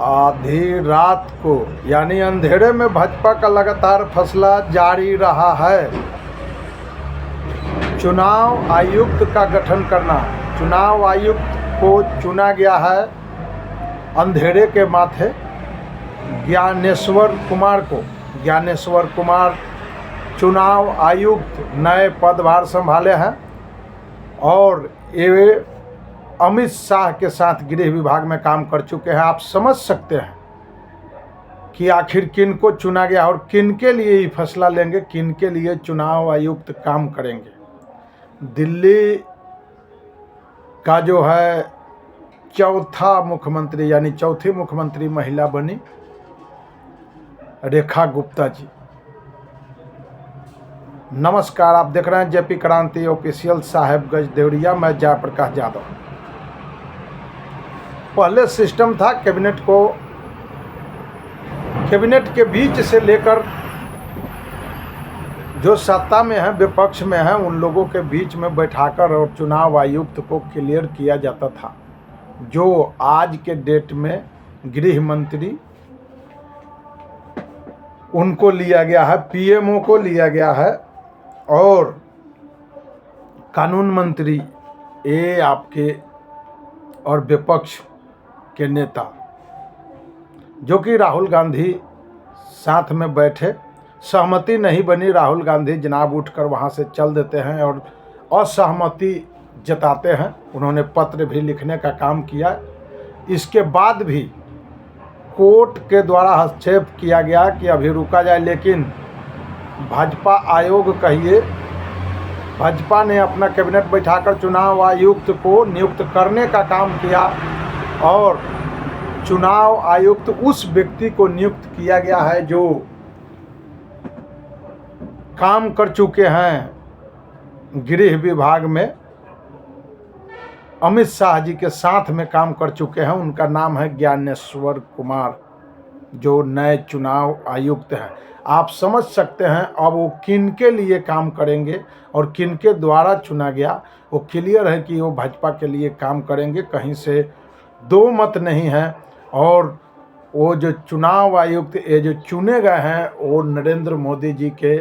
आधी रात को यानी अंधेरे में भाजपा का लगातार फैसला जारी रहा है। चुनाव आयुक्त का गठन करना। चुनाव आयुक्त को चुना गया है अंधेरे के माथे ज्ञानेश्वर कुमार को। ज्ञानेश्वर कुमार चुनाव आयुक्त नए पदभार संभाले हैं और ये अमित शाह के साथ गृह विभाग में काम कर चुके हैं। आप समझ सकते हैं कि आखिर किन को चुना गया और किन के लिए ही फैसला लेंगे, किन के लिए चुनाव आयुक्त काम करेंगे। दिल्ली का जो है चौथा मुख्यमंत्री यानी चौथी मुख्यमंत्री महिला बनी रेखा गुप्ता जी। नमस्कार, आप देख रहे हैं जेपी क्रांति ऑफिशियल साहेबगंज देवरिया। मैं जयप्रकाश यादव। पहले सिस्टम था कैबिनेट के बीच से लेकर जो सत्ता में है विपक्ष में है उन लोगों के बीच में बैठाकर और चुनाव आयुक्त को क्लियर किया जाता था। जो आज के डेट में गृह मंत्री उनको लिया गया है, पीएमओ को लिया गया है और कानून मंत्री ये आपके और विपक्ष के नेता जो कि राहुल गांधी साथ में बैठे। सहमति नहीं बनी, राहुल गांधी जनाब उठकर वहाँ से चल देते हैं और असहमति जताते हैं। उन्होंने पत्र भी लिखने का काम किया। इसके बाद भी कोर्ट के द्वारा हस्तक्षेप किया गया कि अभी रुका जाए, लेकिन भाजपा आयोग कहिए भाजपा ने अपना कैबिनेट बैठाकर चुनाव आयुक्त को नियुक्त करने का काम किया और चुनाव आयुक्त उस व्यक्ति को नियुक्त किया गया है जो काम कर चुके हैं गृह विभाग में, अमित शाह जी के साथ में काम कर चुके हैं। उनका नाम है ज्ञानेश्वर कुमार जो नए चुनाव आयुक्त हैं। आप समझ सकते हैं अब वो किन के लिए काम करेंगे और किन के द्वारा चुना गया। वो क्लियर है कि वो भाजपा के लिए काम करेंगे, कहीं से दो मत नहीं है। और वो जो चुनाव आयुक्त ये जो चुने गए हैं वो नरेंद्र मोदी जी के,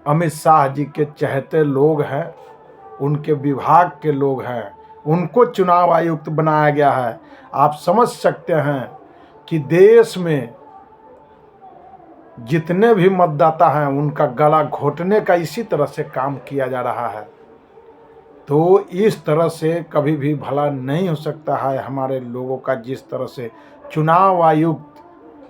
अमित शाह जी के चहेते लोग हैं, उनके विभाग के लोग हैं, उनको चुनाव आयुक्त बनाया गया है। आप समझ सकते हैं कि देश में जितने भी मतदाता हैं उनका गला घोटने का इसी तरह से काम किया जा रहा है। तो इस तरह से कभी भी भला नहीं हो सकता है हमारे लोगों का। जिस तरह से चुनाव आयुक्त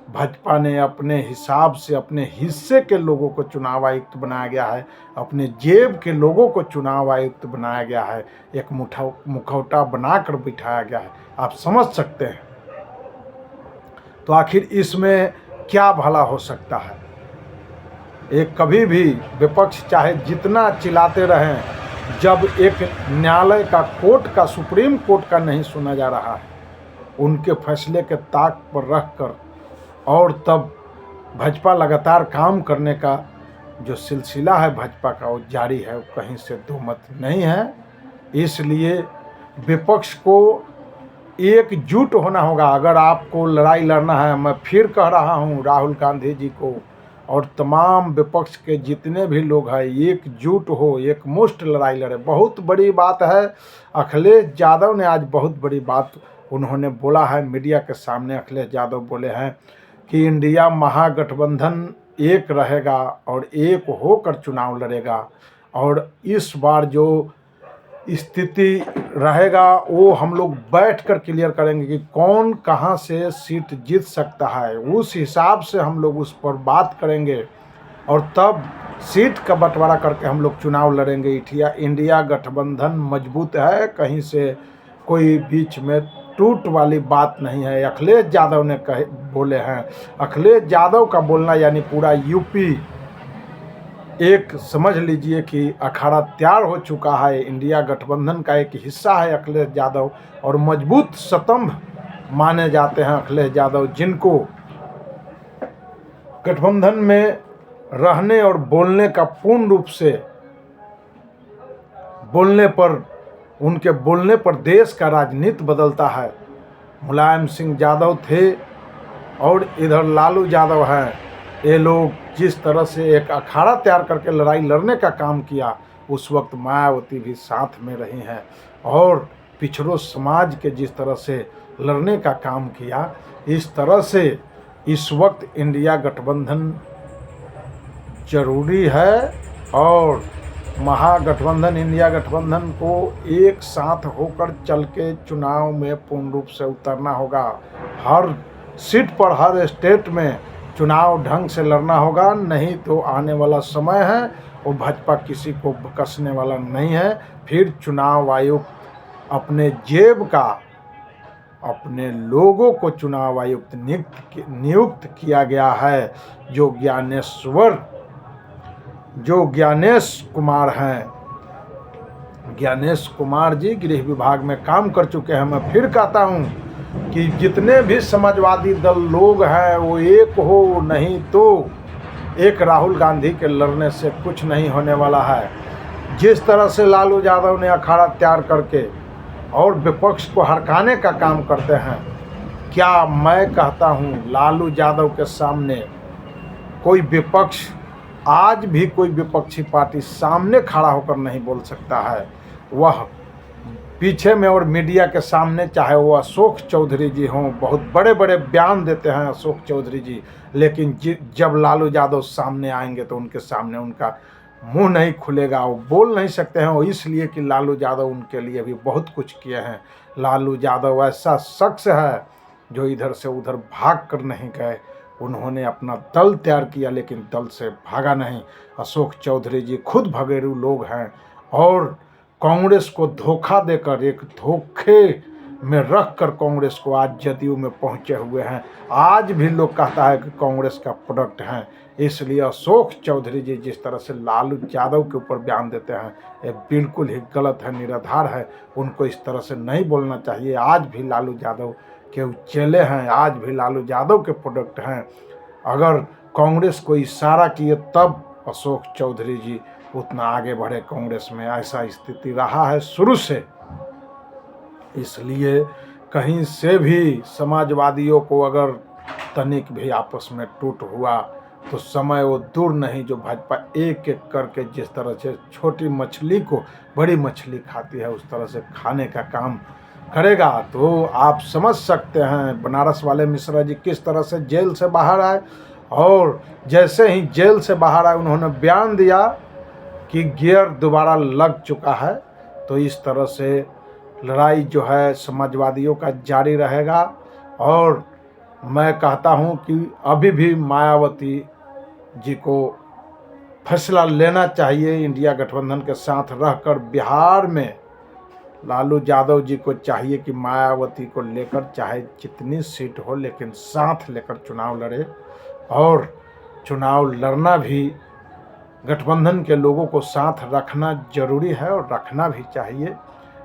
भाजपा ने अपने हिसाब से अपने हिस्से के लोगों को चुनाव आयुक्त बनाया गया है, अपने जेब के लोगों को चुनाव आयुक्त बनाया गया है, एक मुखौटा बनाकर बिठाया गया है। आप समझ सकते हैं। तो आखिर इसमें क्या भला हो सकता है। एक कभी भी विपक्ष चाहे जितना चिल्लाते रहें, जब एक न्यायालय का, कोर्ट का, सुप्रीम कोर्ट का नहीं सुना जा रहा है, उनके फैसले के ताक पर रखकर और तब भाजपा लगातार काम करने का जो सिलसिला है भाजपा का वो जारी है, वो कहीं से दो मत नहीं है। इसलिए विपक्ष को एकजुट होना होगा। अगर आपको लड़ाई लड़ना है, मैं फिर कह रहा हूँ राहुल गांधी जी को और तमाम विपक्ष के जितने भी लोग हैं, एकजुट हो, एकमुष्ट लड़ाई लड़े। बहुत बड़ी बात है। अखिलेश यादव ने आज बहुत बड़ी बात उन्होंने बोला है मीडिया के सामने। अखिलेश यादव बोले हैं कि इंडिया महागठबंधन एक रहेगा और एक होकर चुनाव लड़ेगा और इस बार जो स्थिति रहेगा वो हम लोग बैठकर क्लियर करेंगे कि कौन कहां से सीट जीत सकता है। उस हिसाब से हम लोग उस पर बात करेंगे और तब सीट का बंटवारा करके हम लोग चुनाव लड़ेंगे। इंडिया गठबंधन मजबूत है, कहीं से कोई बीच में टूट वाली बात नहीं है। अखिलेश यादव ने बोले हैं। अखिलेश यादव का बोलना यानी पूरा यूपी एक समझ लीजिए कि अखाड़ा तैयार हो चुका है। इंडिया गठबंधन का एक हिस्सा है अखिलेश यादव और मजबूत स्तंभ माने जाते हैं अखिलेश यादव, जिनको गठबंधन में रहने और बोलने का पूर्ण रूप से बोलने पर, उनके बोलने पर देश का राजनीति बदलता है। मुलायम सिंह यादव थे और इधर लालू यादव हैं। ये लोग जिस तरह से एक अखाड़ा तैयार करके लड़ाई लड़ने का काम किया, उस वक्त मायावती भी साथ में रही हैं और पिछड़ों समाज के जिस तरह से लड़ने का काम किया, इस तरह से इस वक्त इंडिया गठबंधन जरूरी है और महागठबंधन इंडिया गठबंधन को एक साथ होकर चल के चुनाव में पूर्ण रूप से उतरना होगा। हर सीट पर, हर स्टेट में चुनाव ढंग से लड़ना होगा, नहीं तो आने वाला समय है वो भाजपा किसी को कसने वाला नहीं है। फिर चुनाव आयोग अपने जेब का, अपने लोगों को चुनाव आयुक्त नियुक्त किया गया है, जो ज्ञानेश कुमार हैं। ज्ञानेश कुमार जी गृह विभाग में काम कर चुके हैं। मैं फिर कहता हूं कि जितने भी समाजवादी दल लोग हैं वो एक हो, नहीं तो एक राहुल गांधी के लड़ने से कुछ नहीं होने वाला है। जिस तरह से लालू यादव ने अखाड़ा तैयार करके और विपक्ष को हड़काने का काम करते हैं, क्या मैं कहता हूं लालू यादव के सामने कोई विपक्ष, आज भी कोई विपक्षी पार्टी सामने खड़ा होकर नहीं बोल सकता है। वह पीछे में और मीडिया के सामने, चाहे वो अशोक चौधरी जी हों, बहुत बड़े बड़े बयान देते हैं अशोक चौधरी जी, लेकिन जब लालू यादव सामने आएंगे तो उनके सामने उनका मुंह नहीं खुलेगा, वो बोल नहीं सकते हैं। वो इसलिए कि लालू यादव उनके लिए भी बहुत कुछ किए हैं। लालू यादव ऐसा शख्स है जो इधर से उधर भाग कर नहीं गए, उन्होंने अपना दल तैयार किया लेकिन दल से भागा नहीं। अशोक चौधरी जी खुद भगेड़ू लोग हैं और कांग्रेस को धोखा देकर, एक धोखे में रख कर कांग्रेस को आज जदयू में पहुंचे हुए हैं। आज भी लोग कहता है कि कांग्रेस का प्रोडक्ट हैं। इसलिए अशोक चौधरी जी जिस तरह से लालू यादव के ऊपर बयान देते हैं, ये बिल्कुल ही गलत है, निराधार है। उनको इस तरह से नहीं बोलना चाहिए। आज भी लालू यादव के चेले हैं, आज भी लालू यादव के प्रोडक्ट हैं। अगर कांग्रेस को इशारा किए तब अशोक चौधरी जी उतना आगे बढ़े कांग्रेस में, ऐसा स्थिति रहा है शुरू से। इसलिए कहीं से भी समाजवादियों को अगर तनिक भी आपस में टूट हुआ तो समय वो दूर नहीं जो भाजपा एक एक करके जिस तरह से छोटी मछली को बड़ी मछली खाती है, उस तरह से खाने का काम करेगा। तो आप समझ सकते हैं बनारस वाले मिश्रा जी किस तरह से जेल से बाहर आए, और जैसे ही जेल से बाहर आए उन्होंने बयान दिया कि गियर दोबारा लग चुका है। तो इस तरह से लड़ाई जो है समाजवादियों का जारी रहेगा। और मैं कहता हूं कि अभी भी मायावती जी को फैसला लेना चाहिए इंडिया गठबंधन के साथ रहकर। बिहार में लालू यादव जी को चाहिए कि मायावती को लेकर चाहे जितनी सीट हो लेकिन साथ लेकर चुनाव लड़े, और चुनाव लड़ना भी गठबंधन के लोगों को साथ रखना जरूरी है और रखना भी चाहिए।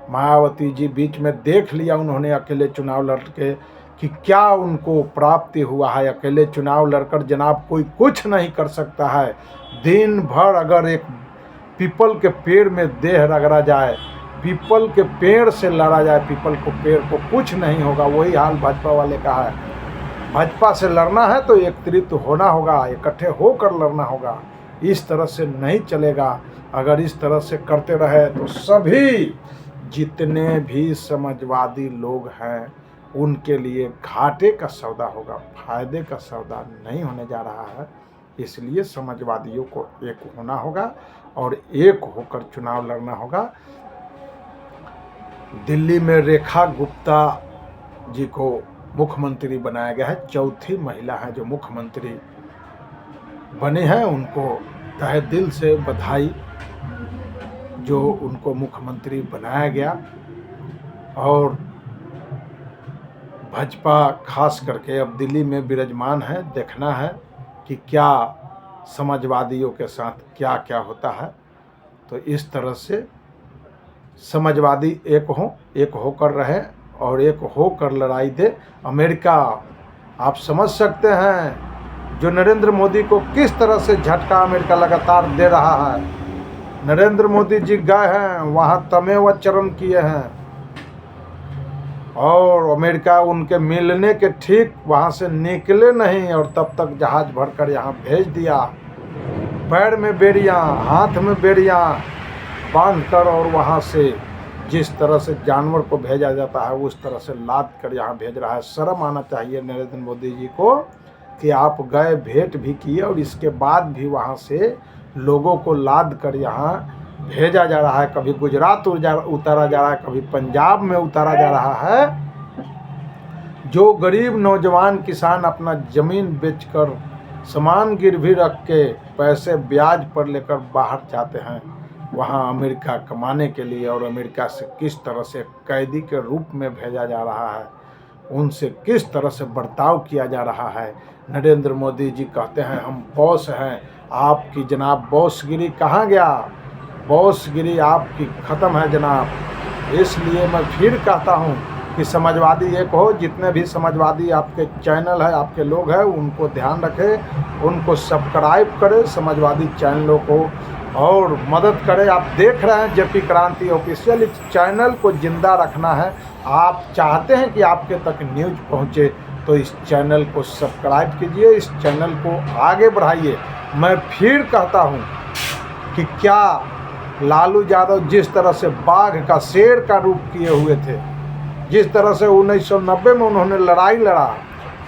मायावती जी बीच में देख लिया उन्होंने अकेले चुनाव लड़ के कि क्या उनको प्राप्ति हुआ है। अकेले चुनाव लड़कर जनाब कोई कुछ नहीं कर सकता है। दिन भर अगर एक पीपल के पेड़ में देह रगड़ा जाए, पीपल के पेड़ से लड़ा जाए, पीपल को पेड़ को कुछ नहीं होगा। वही हाल भाजपा वाले का है। भाजपा से लड़ना है तो एकत्रित होना होगा, इकट्ठे होकर लड़ना होगा। इस तरह से नहीं चलेगा। अगर इस तरह से करते रहे तो सभी जितने भी समाजवादी लोग हैं उनके लिए घाटे का सौदा होगा, फायदे का सौदा नहीं होने जा रहा है। इसलिए समाजवादियों को एक होना होगा और एक होकर चुनाव लड़ना होगा। दिल्ली में रेखा गुप्ता जी को मुख्यमंत्री बनाया गया है। चौथी महिला है जो मुख्यमंत्री बनी है। उनको तहे दिल से बधाई जो उनको मुख्यमंत्री बनाया गया। और भाजपा खास करके अब दिल्ली में विराजमान है। देखना है कि क्या समाजवादियों के साथ क्या क्या होता है। तो इस तरह से समाजवादी एक होकर रहे और एक होकर लड़ाई दे। अमेरिका आप समझ सकते हैं जो नरेंद्र मोदी को किस तरह से झटका अमेरिका लगातार दे रहा है। नरेंद्र मोदी जी गए हैं वहाँ तमेव चरण किए हैं। और अमेरिका उनके मिलने के ठीक वहाँ से निकले नहीं और तब तक जहाज़ भरकर यहाँ भेज दिया। पैर में बेड़ियाँ, हाथ में बेड़ियाँ बांध कर, और वहाँ से जिस तरह से जानवर को भेजा जाता है उस तरह से लाद कर यहाँ भेज रहा है। शर्म आना चाहिए नरेंद्र मोदी जी को कि आप गए, भेंट भी किए और इसके बाद भी वहाँ से लोगों को लाद कर यहाँ भेजा जा रहा है। कभी गुजरात उतारा जा रहा है, कभी पंजाब में उतारा जा रहा है। जो गरीब नौजवान किसान अपना ज़मीन बेचकर सामान गिरवी रख के पैसे ब्याज पर लेकर बाहर जाते हैं वहाँ अमेरिका कमाने के लिए, और अमेरिका से किस तरह से कैदी के रूप में भेजा जा रहा है, उनसे किस तरह से बर्ताव किया जा रहा है। नरेंद्र मोदी जी कहते हैं हम बॉस हैं, आपकी जनाब बॉसगिरी कहाँ गया? बॉसगिरी आपकी ख़त्म है जनाब। इसलिए मैं फिर कहता हूँ कि समाजवादी एक हो, जितने भी समाजवादी आपके चैनल है, आपके लोग हैं, उनको ध्यान रखें, उनको सब्सक्राइब करें समाजवादी चैनलों को, और मदद करें। आप देख रहे हैं जेपी क्रांति ऑफिशियल, इस चैनल को ज़िंदा रखना है। आप चाहते हैं कि आपके तक न्यूज़ पहुँचे तो इस चैनल को सब्सक्राइब कीजिए, इस चैनल को आगे बढ़ाइए। मैं फिर कहता हूँ कि क्या लालू यादव जिस तरह से बाघ का, शेर का रूप किए हुए थे, जिस तरह से 1990 में उन्होंने लड़ाई लड़ा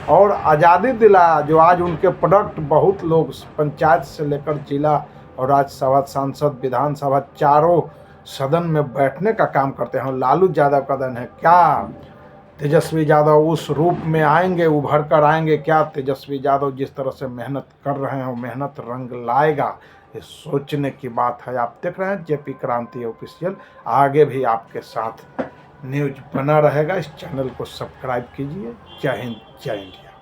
और आज़ादी दिलाया, जो आज उनके प्रोडक्ट बहुत लोग पंचायत से लेकर जिला और राज्यसभा सांसद, विधानसभा, चारों सदन में बैठने का काम करते हैं, लालू यादव का देन है। क्या तेजस्वी यादव उस रूप में आएंगे, उभर कर आएंगे? क्या तेजस्वी यादव जिस तरह से मेहनत कर रहे हैं वो मेहनत रंग लाएगा? ये सोचने की बात है। आप देख रहे हैं जेपी क्रांति ऑफिशियल, आगे भी आपके साथ न्यूज़ बना रहेगा। इस चैनल को सब्सक्राइब कीजिए। जय हिंद, जय इंडिया।